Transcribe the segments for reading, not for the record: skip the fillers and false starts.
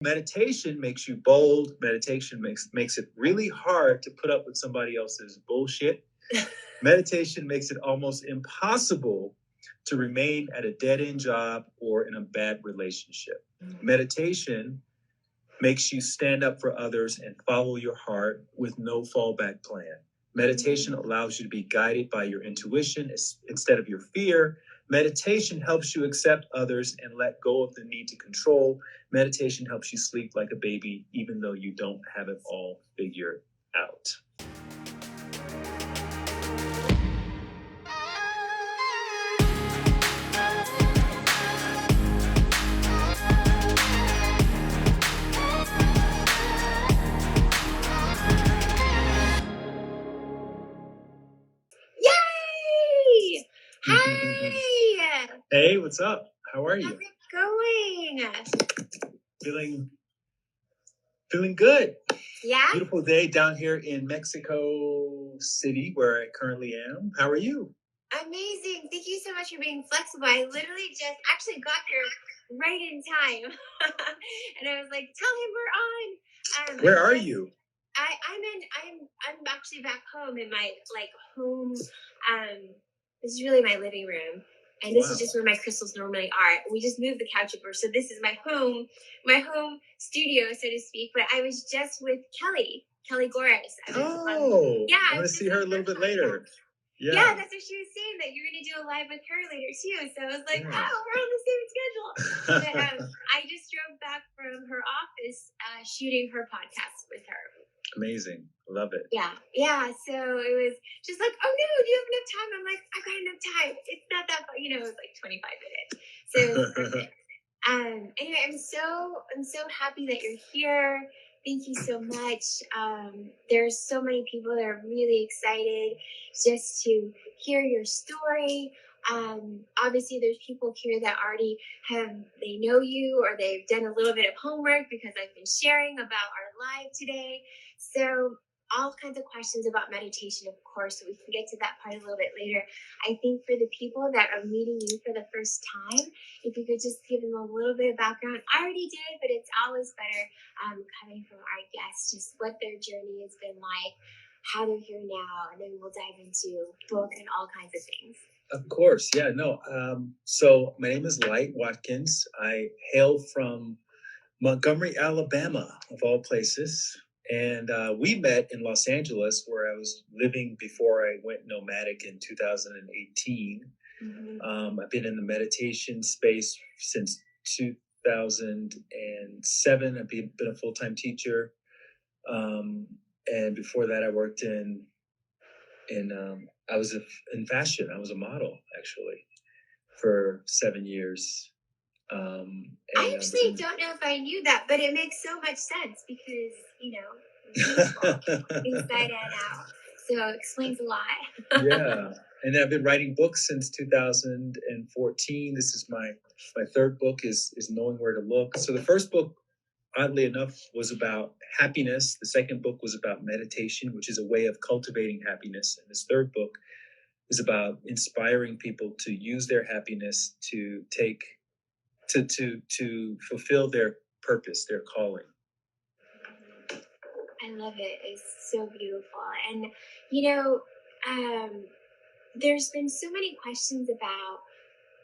Meditation makes you bold. Meditation makes it really hard to put up with somebody else's bullshit. Meditation makes it almost impossible to remain at a dead-end job or in a bad relationship. Meditation makes you stand up for others and follow your heart with no fallback plan. Meditation allows you to be guided by your intuition instead of your fear. Meditation helps you accept others and let go of the need to control. Meditation helps you sleep like a baby, even though you don't have it all figured out. Yay! Hi! Hey, what's up? How are How's you? it going? Feeling good. Yeah? Beautiful day down here in Mexico City, where I currently am. How are you? Amazing. Thank you so much for being flexible. I literally just actually got here right in time. And I was like, tell him we're on. Where are you? I'm actually back home in my home. This is really my living room. And this is just where my crystals normally are. We just moved the couch over. So this is my home studio, so to speak. But I was just with Kelly Goris. Yeah. I'm going to see her a little bit later. Yeah, that's what she was saying, that you're going to do a live with her later too. So I was like, we're on the same schedule. But I just drove back from her office shooting her podcast with her. Amazing. Love it. Yeah. So it was just like, oh no, do you have enough time? I'm like, I've got enough time. It's not that far, it was like 25 minutes. So it was perfect. Anyway, I'm so happy that you're here. Thank you so much. There's so many people that are really excited just to hear your story. Obviously there's people here that already they know you, or they've done a little bit of homework because I've been sharing about our live today. So all kinds of questions about meditation, of course, so we can get to that part a little bit later. I think for the people that are meeting you for the first time, if you could just give them a little bit of background. I already did, but it's always better coming from our guests, just what their journey has been like, how they're here now, and then we'll dive into book and all kinds of things. Of course. Yeah, no. So my name is Light Watkins. I hail from Montgomery, Alabama, of all places. And we met in Los Angeles, where I was living before I went nomadic in 2018. Mm-hmm. I've been in the meditation space since 2007. I've been a full-time teacher. And before that, I worked in I was in fashion. I was a model, actually, for 7 years. I actually don't know if I knew that, but it makes so much sense because, inside and out. So it explains a lot. Yeah. And I've been writing books since 2014. This is my third book is Knowing Where to Look. So the first book, oddly enough, was about happiness. The second book was about meditation, which is a way of cultivating happiness. And this third book is about inspiring people to use their happiness to fulfill their purpose, their calling. I love it. It's so beautiful. And, there's been so many questions about,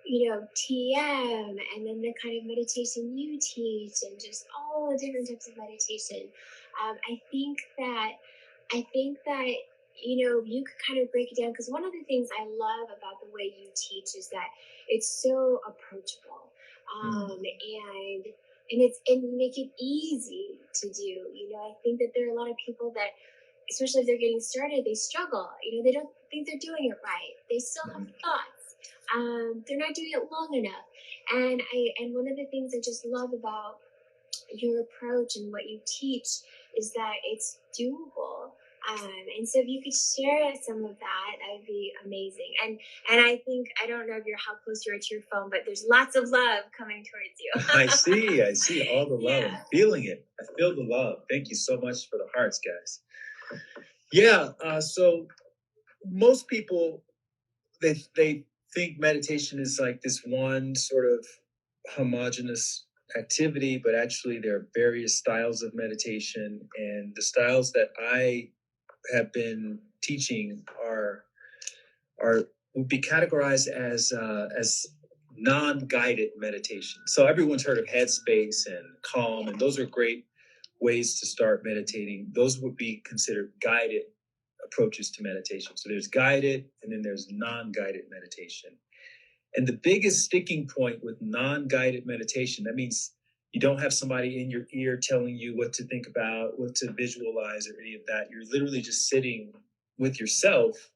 TM and then the kind of meditation you teach and just all the different types of meditation. I think that, you could kind of break it down, because one of the things I love about the way you teach is that it's so approachable. And you make it easy to do. I think that there are a lot of people that, especially if they're getting started, they struggle. They don't think they're doing it right. They still have thoughts. They're not doing it long enough. And one of the things I just love about your approach and what you teach is that it's doable. And so if you could share some of that would be amazing. And I think, I don't know how close you are to your phone, but there's lots of love coming towards you. I see all the love. I'm feeling it. I feel the love. Thank you so much for the hearts, guys. Yeah. So most people, they think meditation is like this one sort of homogenous activity, but actually there are various styles of meditation, and the styles that I have been teaching are would be categorized as non-guided meditation. So everyone's heard of Headspace and Calm, and those are great ways to start meditating. Those would be considered guided approaches to meditation. So there's guided, and then there's non-guided meditation. And the biggest sticking point with non-guided meditation, that means you don't have somebody in your ear telling you what to think about, what to visualize, or any of that. You're literally just sitting with yourself.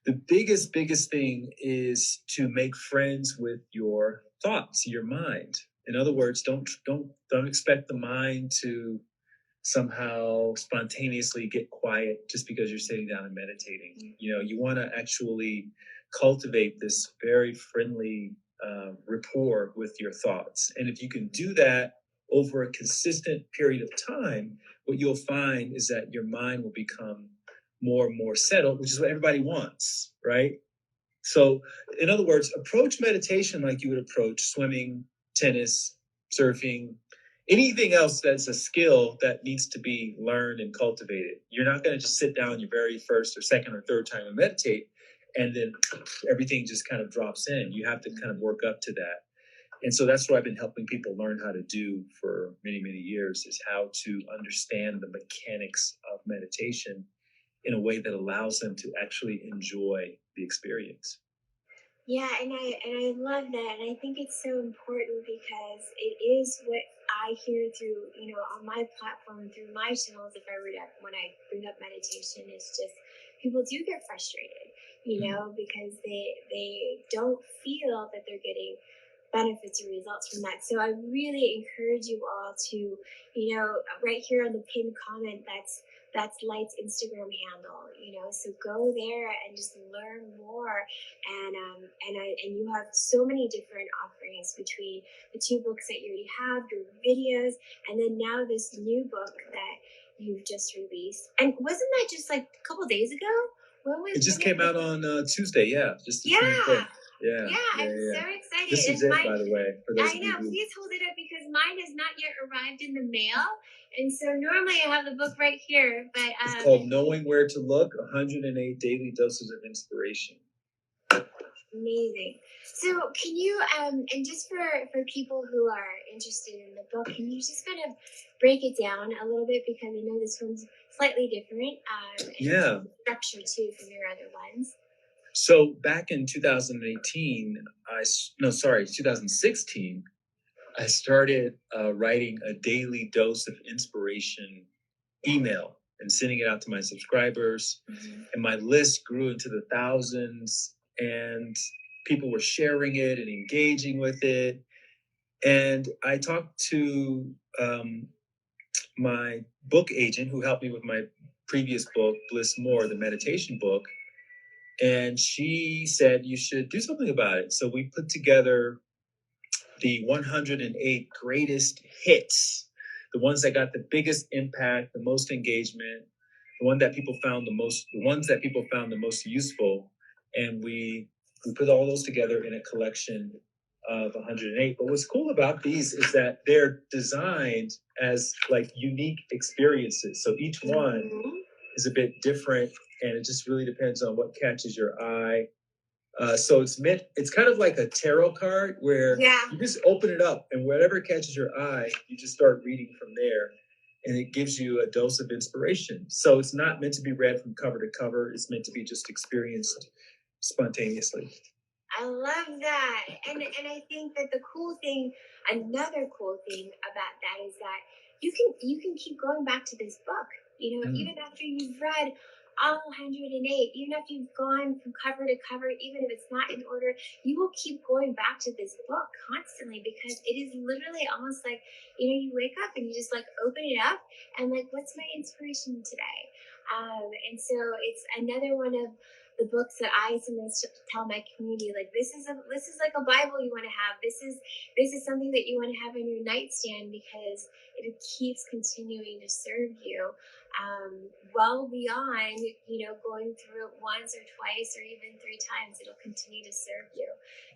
The biggest thing is to make friends with your thoughts, your mind. In other words, don't expect the mind to somehow spontaneously get quiet just because you're sitting down and meditating. You know, you want to actually cultivate this very friendly rapport with your thoughts. And if you can do that over a consistent period of time, what you'll find is that your mind will become more and more settled, which is what everybody wants, right? So, in other words, approach meditation like you would approach swimming, tennis, surfing, anything else that's a skill that needs to be learned and cultivated. You're not going to just sit down your very first or second or third time and meditate, and then everything just kind of drops in. You have to kind of work up to that. And so that's what I've been helping people learn how to do for many years, is how to understand the mechanics of meditation in a way that allows them to actually enjoy the experience. Yeah, and I love that, and I think it's so important because it is what I hear through, on my platform, through my channels. If I were to, when I bring up meditation, it's just people do get frustrated, because they don't feel that they're getting benefits or results from that. So I really encourage you all to, right here on the pinned comment, that's Light's Instagram handle, so go there and just learn more. And you have so many different offerings between the 2 books that you already have, your videos, and then now this new book that you've just released. And wasn't that just like a couple days ago? It just came out on Tuesday, just the 25th. Yeah, I'm so excited. This is it, by the way. For those I know. Please hold it up because mine has not yet arrived in the mail, and so normally I have the book right here. But it's called "Knowing Where to Look: 108 Daily Doses of Inspiration." Amazing. So, can you and just for people who are interested in the book, can you just kind of break it down a little bit, because I know this one's slightly different. Structure too from your other ones. So back in 2016, I started writing a daily dose of inspiration email and sending it out to my subscribers. Mm-hmm. And my list grew into the thousands, and people were sharing it and engaging with it. And I talked to my book agent, who helped me with my previous book, Bliss More, the meditation book. And she said, you should do something about it. So we put together the 108 greatest hits, the ones that got the biggest impact, the most engagement, the ones that people found the most useful. And we put all those together in a collection of 108. But what's cool about these is that they're designed as like unique experiences. So each one is a bit different, and it just really depends on what catches your eye. So it's kind of like a tarot card where you just open it up, and whatever catches your eye, you just start reading from there, and it gives you a dose of inspiration. So it's not meant to be read from cover to cover. It's meant to be just experienced spontaneously. I love that. And I think that another cool thing about that is that you can keep going back to this book, even after you've read all 108, even if you've gone from cover to cover, even if it's not in order, you will keep going back to this book constantly, because it is literally almost like, you wake up and you just like open it up and like, what's my inspiration today? And so it's another one of the books that I sometimes tell my community, like this is like a Bible you want to have. This is something that you want to have on your nightstand because it keeps continuing to serve you well beyond, going through it once or twice or even three times. It'll continue to serve you.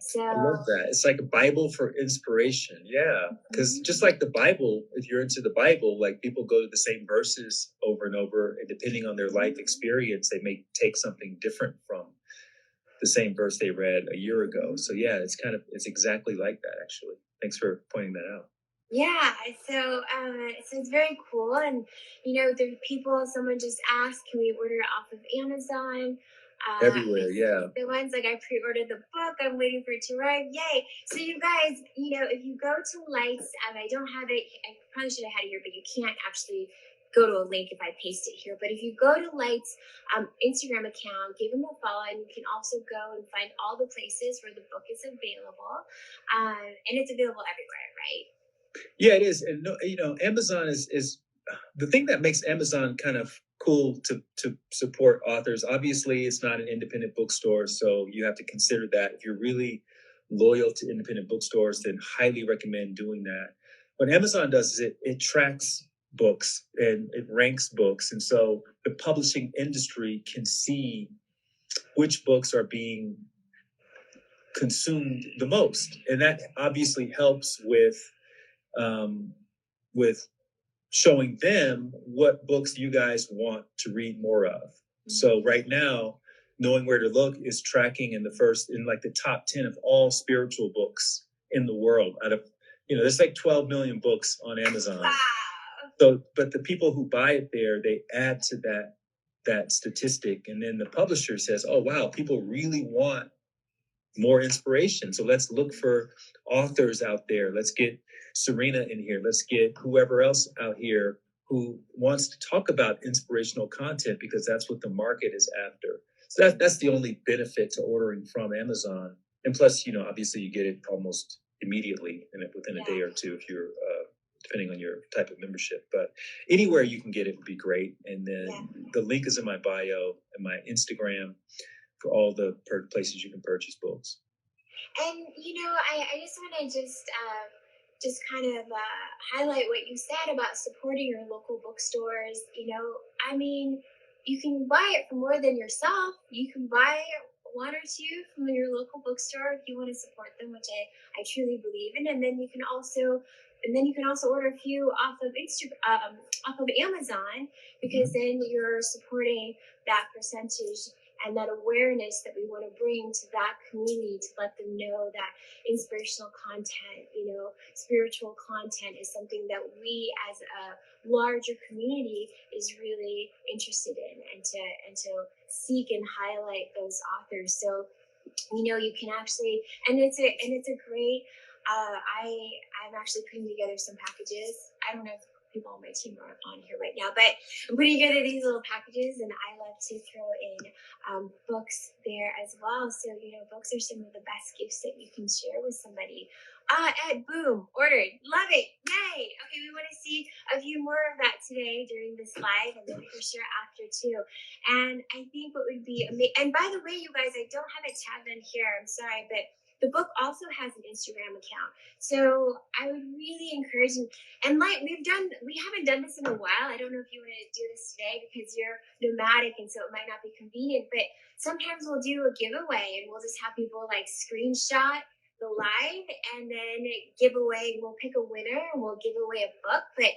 So I love that. It's like a Bible for inspiration. Yeah. Because just like the Bible, if you're into the Bible, like people go to the same verses over and over, and depending on their life experience, they may take something different from the same verse they read a year ago. So yeah, it's exactly like that, actually. Thanks for pointing that out. yeah, so it's very cool, and there are people. Someone just asked, can we order it off of Amazon? Everywhere, yeah. The ones like I pre-ordered the book. I'm waiting for it to arrive. Yay! So you guys, if you go to Lights, I don't have it. I probably should have had it here, but you can't actually go to a link if I paste it here. But if you go to Lights Instagram account, give them a follow, and you can also go and find all the places where the book is available, and it's available everywhere, right? Yeah, it is. And Amazon is the thing that makes Amazon kind of cool to support authors. Obviously, it's not an independent bookstore, so you have to consider that. If you're really loyal to independent bookstores, then highly recommend doing that. What Amazon does is it tracks books and it ranks books, and so the publishing industry can see which books are being consumed the most, and that obviously helps with showing them what books you guys want to read more of. So right now, knowing where to look is tracking in like the top 10 of all spiritual books in the world. Out of, there's like 12 million books on Amazon. Wow. So, but the people who buy it there, they add to that statistic, and then the publisher says, "Oh wow, people really want more inspiration. So let's look for authors out there. Let's get Serena in here. Let's get whoever else out here who wants to talk about inspirational content, because that's what the market is after." So that's the only benefit to ordering from Amazon. And plus, obviously you get it almost immediately within a day or two if you're depending on your type of membership. But anywhere you can get it would be great. And then the link is in my bio and my Instagram for all the places you can purchase books. And I just want to just kind of highlight what you said about supporting your local bookstores. I mean, you can buy it for more than yourself. You can buy one or two from your local bookstore if you want to support them, which I truly believe in. And then you can also order a few off of off of Amazon, because then you're supporting that percentage and that awareness that we want to bring to that community, to let them know that inspirational content, spiritual content is something that we as a larger community is really interested in, and to seek and highlight those authors. So, you can actually, and it's a great, I'm actually putting together some packages. I don't know if people on my team are on here right now, but I'm putting together these little packages, and I love to throw in books there as well. So, books are some of the best gifts that you can share with somebody. Ed, boom, ordered. Love it. Yay. Okay, we want to see a few more of that today during this live, and then for sure after too. And I think what would be amazing, and by the way, you guys, I don't have it tagged on here. I'm sorry, but the book also has an Instagram account. So I would really encourage, and like we haven't done this in a while. I don't know if you want to do this today because you're nomadic, and so it might not be convenient, but sometimes we'll do a giveaway, and we'll just have people like screenshot the live and then give away. We'll pick a winner and we'll give away a book. But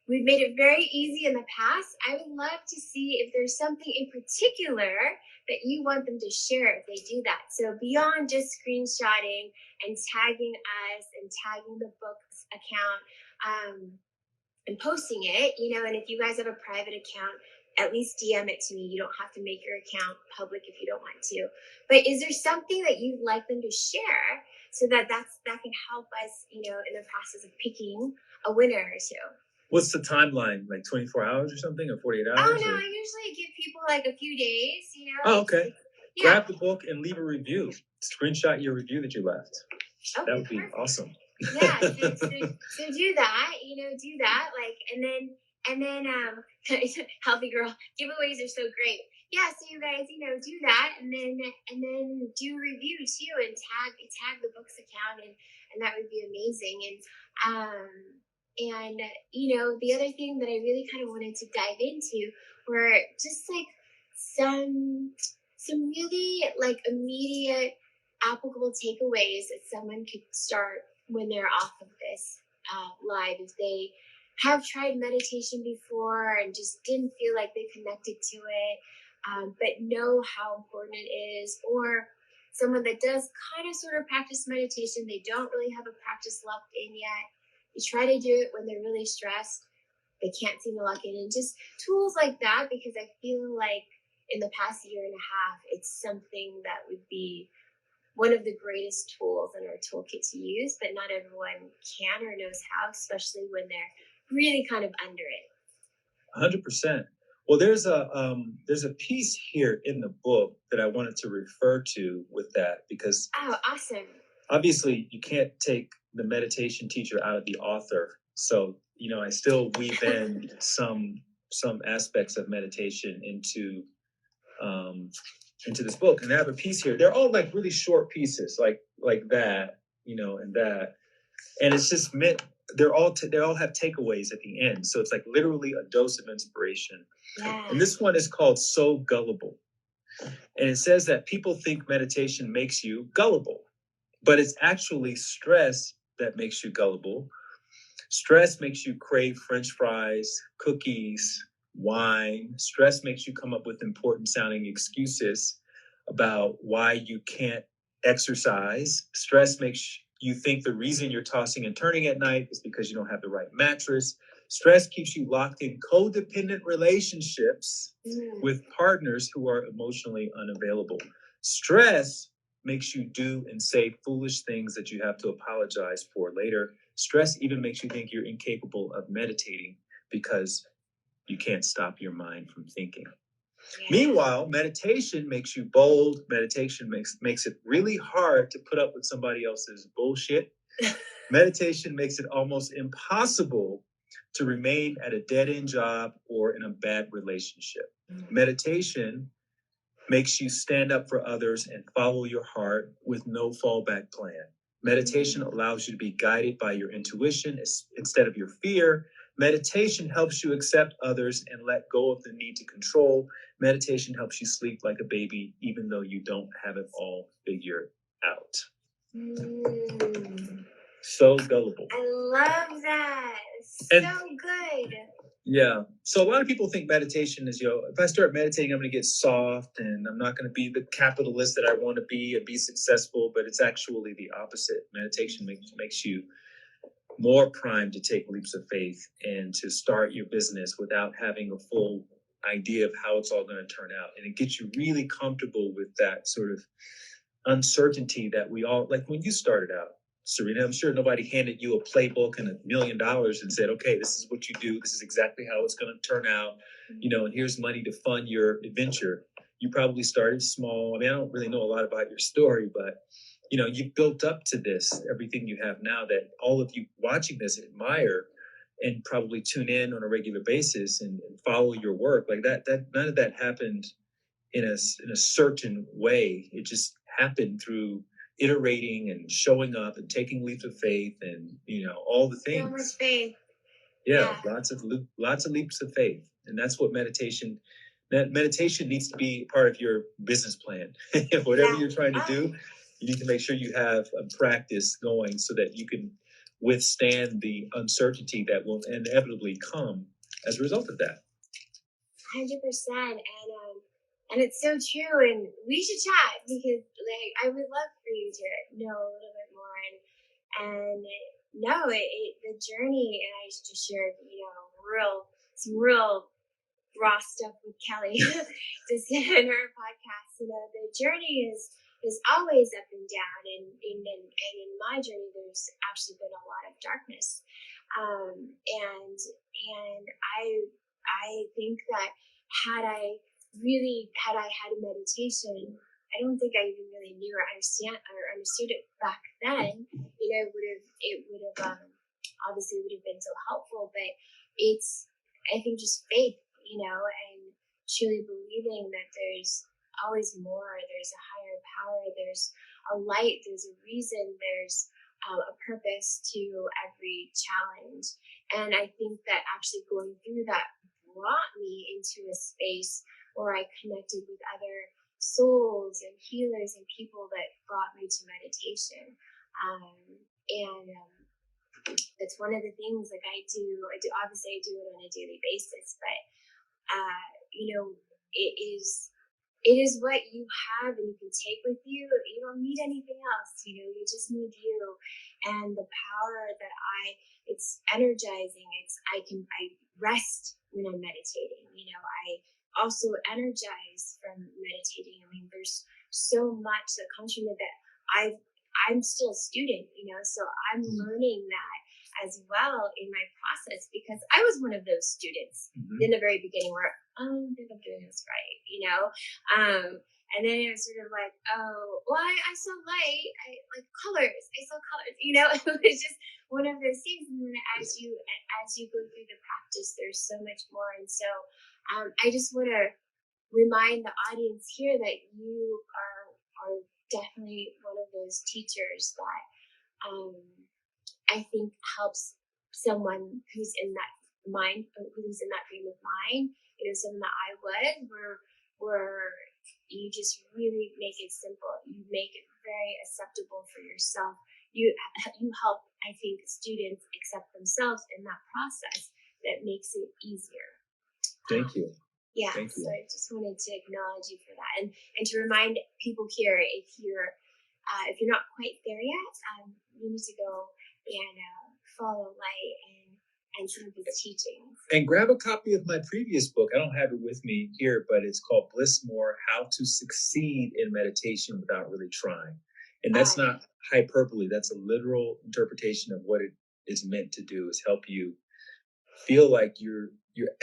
we've made it very easy in the past. I would love to see if there's something in particular that you want them to share if they do that. So beyond just screenshotting and tagging us and tagging the book's account and posting it, and if you guys have a private account, at least DM it to me. You don't have to make your account public if you don't want to. But is there something that you'd like them to share so that can help us, in the process of picking a winner or two? What's the timeline? Like 24 hours or something, or 48 hours? Oh, no, or? I usually give people like a few days, Oh, okay. Yeah. Grab the book and leave a review. Screenshot your review that you left. Okay, that would be awesome. Yeah, so do that, and then healthy girl giveaways are so great. yeah, so you guys, do that, and then do a review too, and tag the book's account, and that would be amazing. And the other thing that I really kind of wanted to dive into were just like some really like immediate applicable takeaways that someone could start when they're off of this live, if they have tried meditation before and just didn't feel like they connected to it, but know how important it is, or someone that does kind of sort of practice meditation, they don't really have a practice locked in yet. You try to do it when they're really stressed, they can't seem to lock in, and just tools like that, because I feel like in the past year and a half, it's something that would be one of the greatest tools in our toolkit to use, but not everyone can or knows how, especially when they're really kind of under it. 100%. Well, there's a piece here in the book that I wanted to refer to with that, because awesome. Obviously you can't take the meditation teacher out of the author. So, I still weave in some aspects of meditation into this book. And I have a piece here. They're all like really short pieces, like that, and that. And it's just meant, they all have takeaways at the end. So it's like literally a dose of inspiration. Yeah. And this one is called So Gullible. And it says that people think meditation makes you gullible, but it's actually stress that makes you gullible. Stress makes you crave French fries, cookies, wine. Stress makes you come up with important sounding excuses about why you can't exercise. Stress makes you think the reason you're tossing and turning at night is because you don't have the right mattress. Stress keeps you locked in codependent relationships with partners who are emotionally unavailable. Stress makes you do and say foolish things that you have to apologize for later. Stress even makes you think you're incapable of meditating because you can't stop your mind from thinking. Yeah. Meanwhile, meditation makes you bold. Meditation makes it really hard to put up with somebody else's bullshit. Meditation makes it almost impossible to remain at a dead-end job or in a bad relationship. Meditation makes you stand up for others and follow your heart with no fallback plan. Meditation allows you to be guided by your intuition instead of your fear. Meditation helps you accept others and let go of the need to control. Meditation helps you sleep like a baby, even though you don't have it all figured out. So gullible. I love that. So good. Yeah. So a lot of people think meditation is, if I start meditating, I'm going to get soft and I'm not going to be the capitalist that I want to be and be successful. But it's actually the opposite. Meditation makes you more primed to take leaps of faith and to start your business without having a full idea of how it's all going to turn out. And it gets you really comfortable with that sort of uncertainty that we all, like when you started out, Serena, I'm sure nobody handed you a playbook and $1 million and said, okay, this is what you do. This is exactly how it's going to turn out. And here's money to fund your adventure. You probably started small. I mean, I don't really know a lot about your story, but you built up to this, everything you have now that all of you watching this admire and probably tune in on a regular basis and follow your work like that. None of that happened in a certain way. It just happened through iterating and showing up and taking leaps of faith and all the things. So much faith. Yeah. lots of leaps of faith, and that's what meditation needs to be part of your business plan. Whatever you're trying to do, you need to make sure you have a practice going so that you can withstand the uncertainty that will inevitably come as a result of that. 100%. And it's so true. And we should chat because I would love for you to know a little bit more. And the journey, and I just shared, some real raw stuff with Kelly just in her podcast. The journey is always up and down, and in my journey, there's actually been a lot of darkness. And I think that had I had a meditation, I don't think I even really knew or understood it back then. It would have obviously would have been so helpful. But it's, I think, just faith, and truly believing that there's always more. There's a higher power. There's a light. There's a reason. There's a purpose to every challenge. And I think that actually going through that brought me into a space where I connected with other souls and healers and people that brought me to meditation. And it's one of the things like I do obviously I do it on a daily basis, but it is what you have and you can take with you. You don't need anything else, you just need you. And the power that it's energizing. I rest when I'm meditating. I also energize from meditating. I mean, there's so much that comes from it that I'm still a student, so I'm learning that as well in my process, because I was one of those students in the very beginning where I don't think I'm doing this right, and then it was sort of like, oh, well, I saw light, I like colors, I saw colors, it was just one of those things. And then as you go through the practice, there's so much more. And so I just want to remind the audience here that you are definitely one of those teachers that I think helps someone who's in that frame of mind, something that I was, where you just really make it simple. You make it very acceptable for yourself. You help, I think, students accept themselves in that process. That makes it easier. Thank you. Yeah, Thank you. so I just wanted to acknowledge you for that, and to remind people here, if you're not quite there yet, you need to go and follow Light and some of his teachings. And grab a copy of my previous book. I don't have it with me here, but it's called Bliss More: How to Succeed in Meditation Without Really Trying. And that's not hyperbole. That's a literal interpretation of what it is meant to do, is help you feel like you're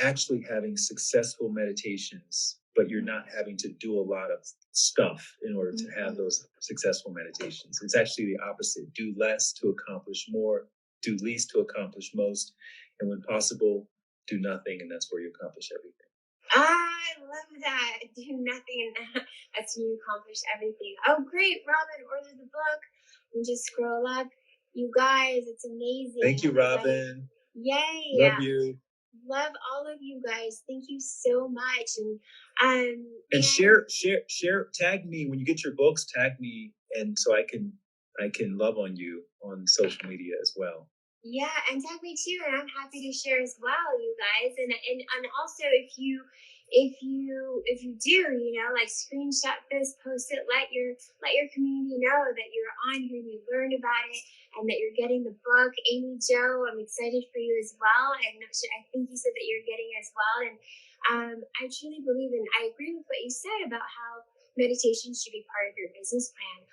actually having successful meditations, but you're not having to do a lot of stuff in order to have those successful meditations. It's actually the opposite. Do less to accomplish more, do least to accomplish most, and when possible, do nothing, and that's where you accomplish everything. I love that. Do nothing, and that's when you accomplish everything. Oh, great, Robin, order the book. You just scroll up. You guys, it's amazing. Thank you, Robin. Yay. Love you. Love all of you guys. Thank you so much. And share, tag me when you get your books, tag me, and so I can love on you on social media as well. Yeah, and tag me too, and I'm happy to share as well, you guys. And also if you do, like screenshot this, post it, let your community know that you're on here and you learned about it and that you're getting the book. Amy Jo, I'm excited for you as well. I'm not sure, I think you said that you're getting it as well. And I truly believe, and I agree with what you said about how meditation should be part of your business plan.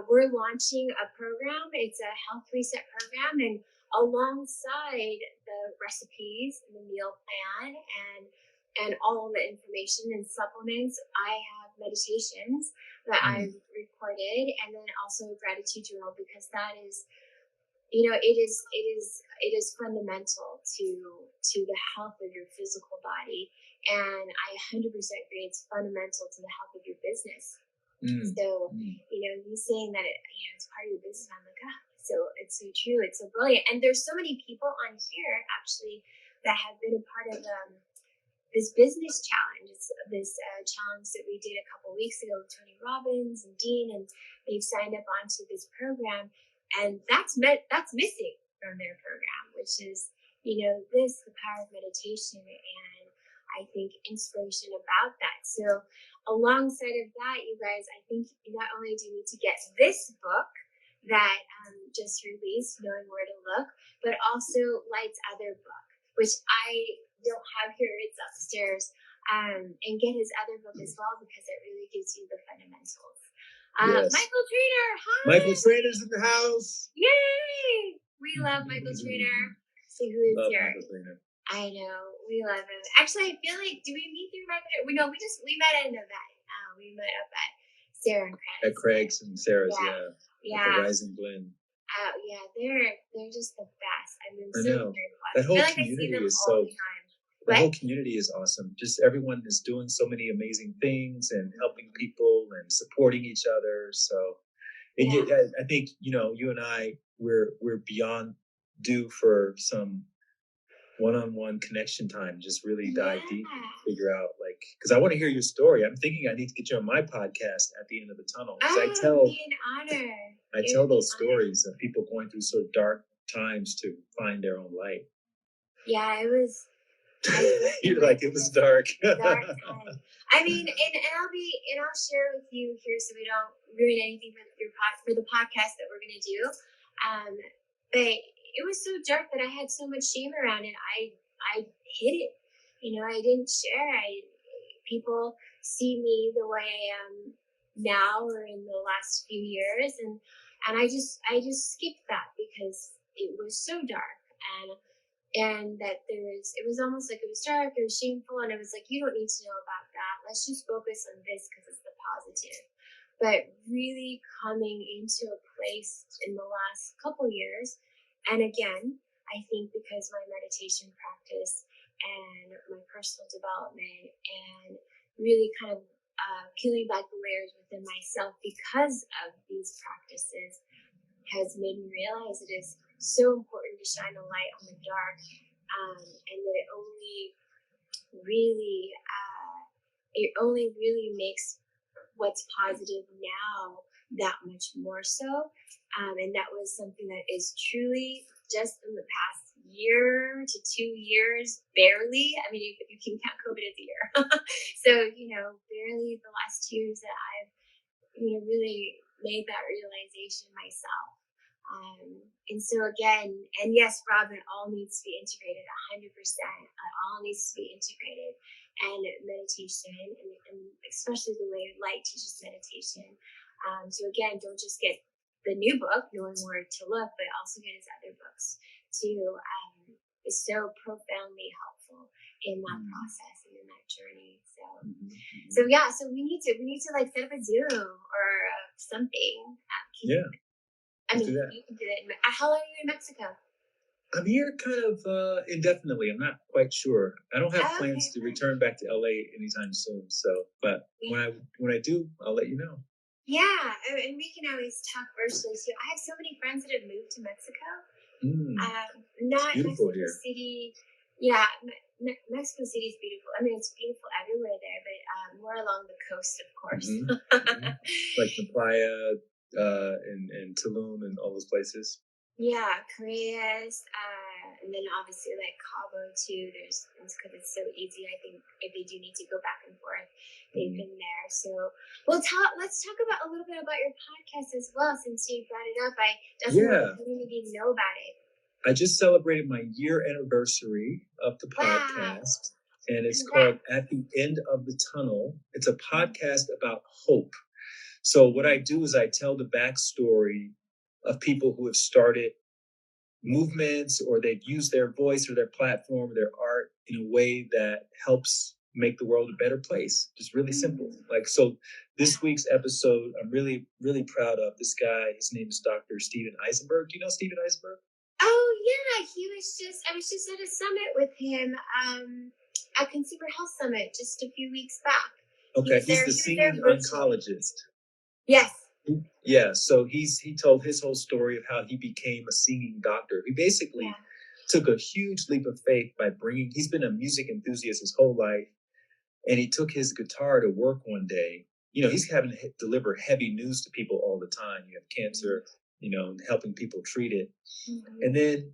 We're launching a program. It's a health reset program, and alongside the recipes and the meal plan and all of the information and supplements, I have meditations that I've recorded, and then also a gratitude journal, because that is, it is fundamental to the health of your physical body, and I 100% agree it's fundamental to the health of your business. So, you saying that it's part of your business, I'm like, so it's so true. It's so brilliant. And there's so many people on here actually that have been a part of this business challenge. It's this challenge that we did a couple weeks ago with Tony Robbins and Dean, and they've signed up onto this program, and that's missing from their program, which is, the power of meditation, and I think inspiration about that. So alongside of that, you guys, I think not only do you need to get this book that just released, Knowing Where to Look, but also Light's other book, which I don't have here, it's upstairs, and get his other book as well, because it really gives you the fundamentals. Yes. Michael Trainer, hi! Michael Trainer's in the house! Yay! We love Michael Trainer. See who is here. I know, we love him. Actually, I feel like, do we meet through Michael Trainer? No, we met at an event. We met up at Sarah and Craig's. At Craig's and Sarah's, yeah. The Rising Blend. Yeah, they're just the best. I mean, I know. That whole community is so The whole community is awesome. Just everyone is doing so many amazing things and helping people and supporting each other. So, and I think, you and I, we're beyond due for some one-on-one connection time. Just really dive deep and figure out, like, because I want to hear your story. I'm thinking I need to get you on my podcast at the end of the tunnel. It'd be an honor. I tell those stories of people going through sort of dark times to find their own light. Yeah, it was. You're like, it was dark. Dark time. I mean, and I'll share with you here so we don't ruin anything for the podcast that we're gonna do. But it was so dark that I had so much shame around it. I hid it. I didn't share. People see me the way I am now or in the last few years, and I just skipped that because it was so dark, and that it was almost like it was dark, it was shameful, and I was like, you don't need to know about that. Let's just focus on this because it's the positive. But really coming into a place in the last couple years, and again, I think because my meditation practice and my personal development and really kind of peeling back the layers within myself because of these practices has made me realize it is so important to shine a light on the dark, and that it only really makes what's positive now that much more so. And that was something that is truly just in the past year to 2 years, barely. I mean, if you can count COVID as a year. So, barely the last 2 years that I've, really made that realization myself. And so again, and yes, Rob, it all needs to be integrated 100%. It all needs to be integrated. And meditation, and especially the way light teaches meditation. So again, don't just get the new book, Knowing Where to Look, but also get his other books too. Is so profoundly helpful in that process and in that journey. So we need to like set up a Zoom or something. I mean, you can do that. How long are you in Mexico? I'm here kind of indefinitely. I'm not quite sure. I don't have plans to return back to LA anytime soon. So, but when I do, I'll let you know. Yeah, and we can always talk virtually too. I have so many friends that have moved to Mexico. Not Mexico here. City. Yeah, Mexico City is beautiful. I mean, it's beautiful everywhere there, but more along the coast, of course. Like the playa and Tulum and all those places. Yeah, Correas, and then obviously like Cabo too. Because it's so easy. I think if they do need to go back and forth, they've been there. So, let's talk about a little bit about your podcast as well. Since you brought it up, I definitely want the community to know about it. I just celebrated my year anniversary of the podcast, and it's called At the End of the Tunnel. It's a podcast about hope. So what I do is I tell the backstory of people who have started movements, or they've used their voice or their platform or their art in a way that helps make the world a better place. Just really simple. Like, so this week's episode, I'm really, really proud of this guy. His name is Dr. Steven Eisenberg. Do you know Steven Eisenberg? Oh yeah, I was just at a summit with him, at Consumer Health Summit just a few weeks back. Okay, he's the singing oncologist. Yes. Yeah, so he told his whole story of how he became a singing doctor. He basically took a huge leap of faith by he's been a music enthusiast his whole life, and he took his guitar to work one day. He's having to deliver heavy news to people all the time. You have cancer, helping people treat it. And then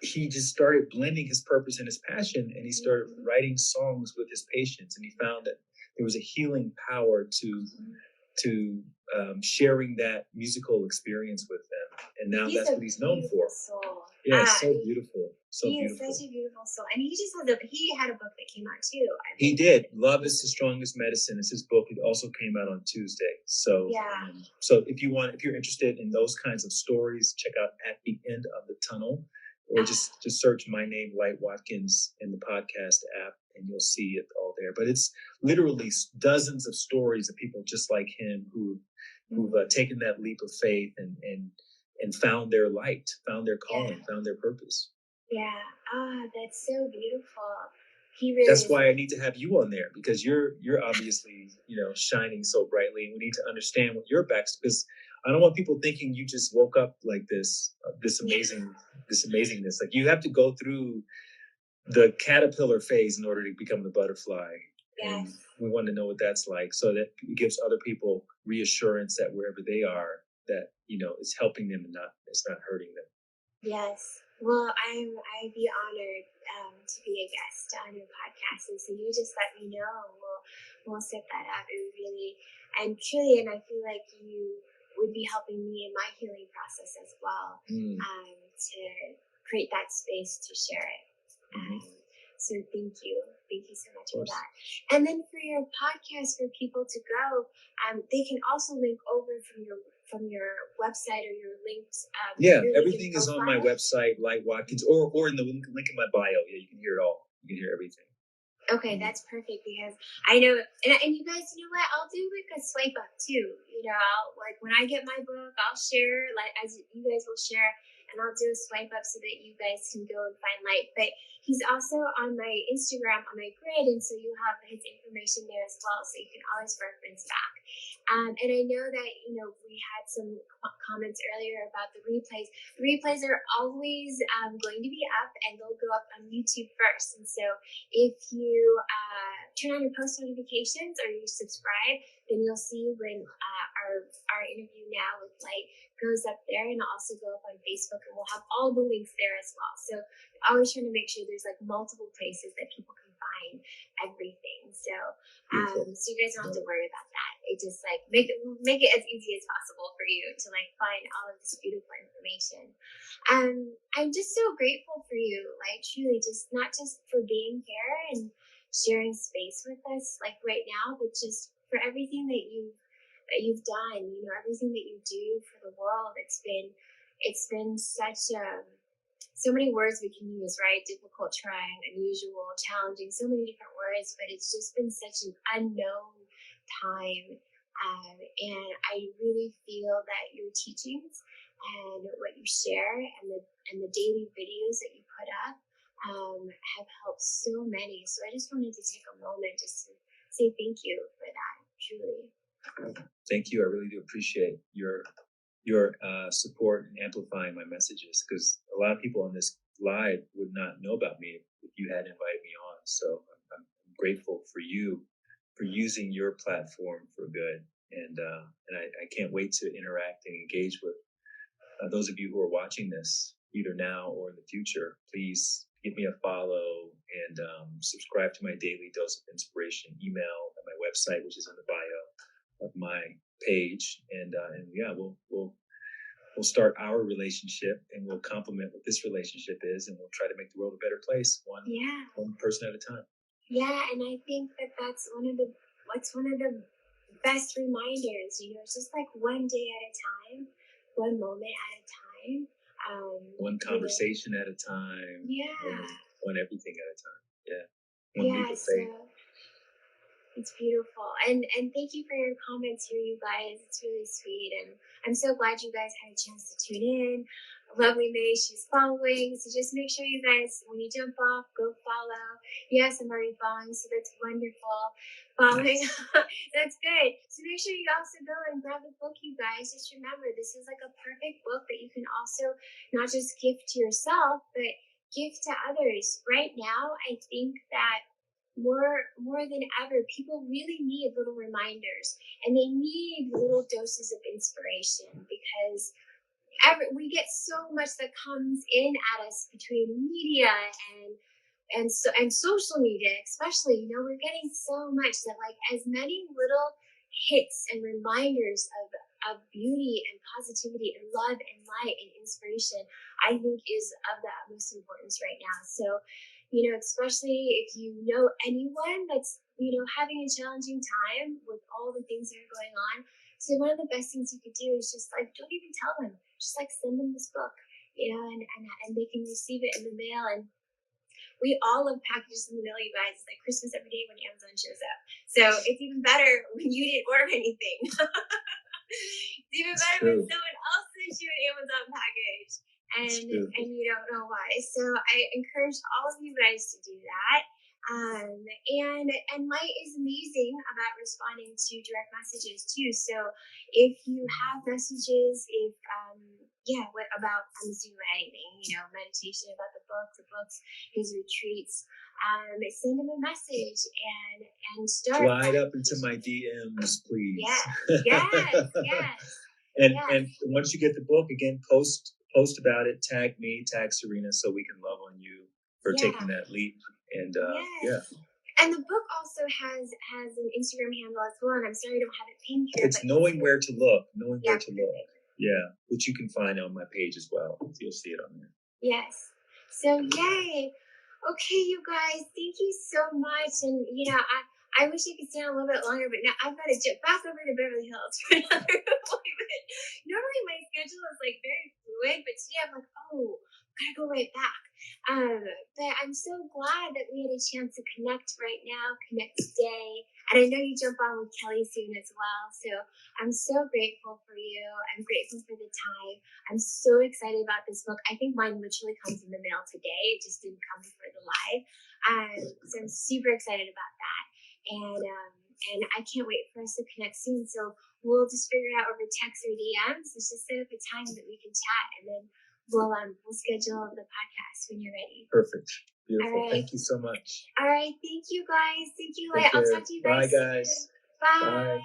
he just started blending his purpose and his passion, and he started writing songs with his patients, and he found that there was a healing power to sharing that musical experience with them. And now that's what he's known for. Soul. Yeah, it's so beautiful. He is such a beautiful soul. And he had a book that came out too. He did. Love is the Strongest Medicine is his book. It also came out on Tuesday. So so if you're interested in those kinds of stories, check out At the End of the Tunnel, or just search my name, Light Watkins, in the podcast app, and you'll see it all there. But it's literally dozens of stories of people just like him who've taken that leap of faith and found their light, found their calling, found their purpose. Yeah. That's so beautiful. He really That's is. why I need to have you on there, because you're obviously, shining so brightly, and we need to understand what your because I don't want people thinking you just woke up like this amazingness. Like, you have to go through the caterpillar phase in order to become the butterfly. Yes. And we want to know what that's like, so that it gives other people reassurance that wherever they are, that it's helping them and it's not hurting them. Yes. Well, I'd be honored to be a guest on your podcast, and so you just let me know. We'll set that up. It really and truly, and I feel like you would be helping me in my healing process as well, to create that space to share it. So thank you so much for that. And then for your podcast, for people to go, they can also link over from your website or your links. Everything is on my website, like Watkins, or in the link in my bio. Yeah, you can hear it all. You can hear everything. Okay, that's perfect, because I know, and you guys, you know what? I'll do like a swipe up too. I'll, like, when I get my book, I'll share, like, as you guys will share, and I'll do a swipe up so that you guys can go and find Light. But he's also on my Instagram, on my grid, and so you have his information there as well, so you can always reference back. And I know that, we had some comments earlier about the replays. The replays are always going to be up, and they'll go up on YouTube first. And so if you turn on your post notifications or you subscribe, then you'll see when our interview now with Light goes up there, and it'll also go up on Facebook, and we'll have all the links there as well. So always trying to make sure there's like multiple places that people can find everything. So so you guys don't have to worry about that. It just like make it as easy as possible for you to like find all of this beautiful information. I'm just so grateful for you, like truly, just not just for being here and sharing space with us like right now, but just for everything that you've done, everything that you do for the world. It's been such so many words we can use, right? Difficult, trying, unusual, challenging, so many different words, but it's just been such an unknown time. And I really feel that your teachings and what you share and the daily videos that you put up have helped so many. So I just wanted to take a moment just to say thank you for that, truly. Thank you. I really do appreciate your support and amplifying my messages, because a lot of people on this live would not know about me if you hadn't invited me on. So I'm grateful for you for using your platform for good, and I can't wait to interact and engage with those of you who are watching this either now or in the future. Please give me a follow and subscribe to my daily dose of inspiration email at my website, which is in the bio of my page, and we'll start our relationship, and we'll complement what this relationship is, and we'll try to make the world a better place, one person at a time. Yeah, and I think that's one of the best reminders. It's just like one day at a time, one moment at a time, one conversation at a time. Yeah, one everything at a time. Yeah, one leap of faith. It's beautiful. And thank you for your comments here, you guys. It's really sweet. And I'm so glad you guys had a chance to tune in. Lovely May, she's following. So just make sure you guys, when you jump off, go follow. Yes, I'm already following, so that's wonderful. Following, that's good. So make sure you also go and grab the book, you guys. Just remember, this is like a perfect book that you can also not just gift to yourself, but gift to others. Right now, I think that more than ever, people really need little reminders, and they need little doses of inspiration, because we get so much that comes in at us between media and social media, especially. We're getting so much that, like, as many little hits and reminders of beauty and positivity and love and light and inspiration, I think is of the utmost importance right now. So especially if you know anyone that's, having a challenging time with all the things that are going on. So one of the best things you could do is just like, don't even tell them, just like send them this book, and they can receive it in the mail. And we all love packages in the mail, you guys. It's like Christmas every day when Amazon shows up. So it's even better when you didn't order anything. It's even better when someone else sends you an Amazon package. And you don't know why. So I encourage all of you guys to do that. And Light is amazing about responding to direct messages too. So if you have messages, if what about Zoom or anything, meditation, about the books, his retreats, send him a message and start. Slide up into my DMs, please. Yes. And once you get the book, again, post about it, tag me, tag Serena, so we can love on you for taking that leap. And And the book also has an Instagram handle as well, and I'm sorry I don't have it pinned here. It's knowing where to look. Yeah, which you can find on my page as well. You'll see it on there. Yes. So yay. Okay, you guys, thank you so much. And I wish I could stay on a little bit longer, but now I've got to jet back over to Beverly Hills for another appointment. Normally my schedule is like very fluid, but today I'm like, gotta go right back. But I'm so glad that we had a chance to connect right now, connect today. And I know you jump on with Kelly soon as well. So I'm so grateful for you. I'm grateful for the time. I'm so excited about this book. I think mine literally comes in the mail today. It just didn't come for the live. So I'm super excited about that. And I can't wait for us to connect soon. So we'll just figure it out over text or DMs. Let's just set up a time that we can chat, and then we'll schedule the podcast when you're ready. Perfect. Beautiful. All right. Thank you so much. All right. Thank you, guys. Thank you, Light. I'll talk to you guys. Bye, guys. Bye.